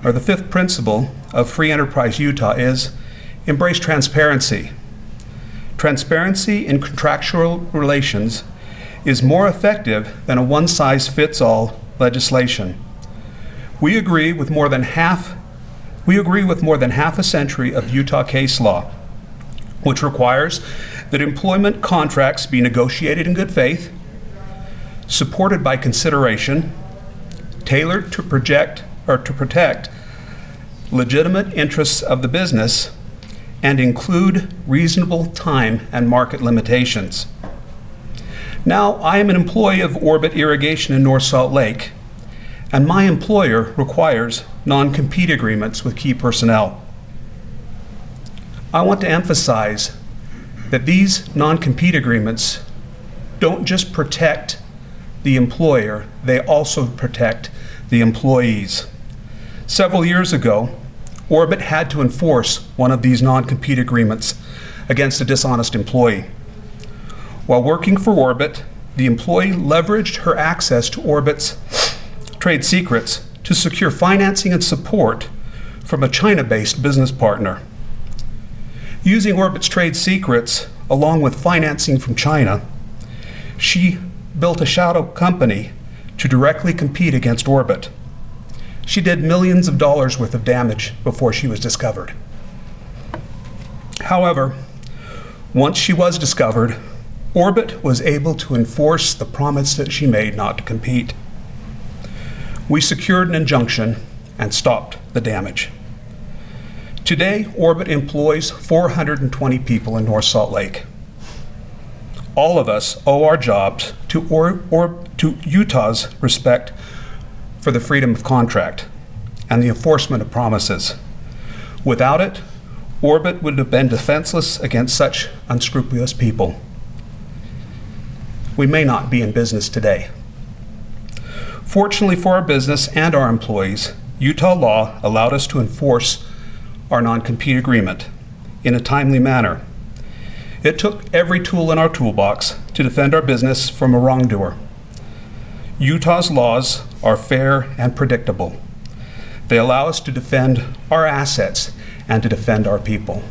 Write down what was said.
or the fifth principle of Free Enterprise Utah is embrace transparency. Transparency in contractual relations is more effective than a one-size-fits-all legislation. We agree with more than half a century of Utah case law, which requires that employment contracts be negotiated in good faith, supported by consideration, tailored to protect legitimate interests of the business, and include reasonable time and market limitations. Now, I am an employee of Orbit Irrigation in North Salt Lake, and my employer requires non-compete agreements with key personnel. I want to emphasize that these non-compete agreements don't just protect the employer, they also protect the employees. Several years ago, Orbit had to enforce one of these non-compete agreements against a dishonest employee. While working for Orbit, the employee leveraged her access to Orbit's trade secrets to secure financing and support from a China-based business partner. Using Orbit's trade secrets along with financing from China, she built a shadow company to directly compete against Orbit. She did millions of dollars worth of damage before she was discovered. However, once she was discovered, Orbit was able to enforce the promise that she made not to compete. We secured an injunction and stopped the damage. Today, Orbit employs 420 people in North Salt Lake. All of us owe our jobs to Utah's respect for the freedom of contract and the enforcement of promises. Without it, Orbit would have been defenseless against such unscrupulous people. We may not be in business today. Fortunately for our business and our employees, Utah law allowed us to enforce our non-compete agreement in a timely manner. It took every tool in our toolbox to defend our business from a wrongdoer. Utah's laws are fair and predictable. They allow us to defend our assets and to defend our people.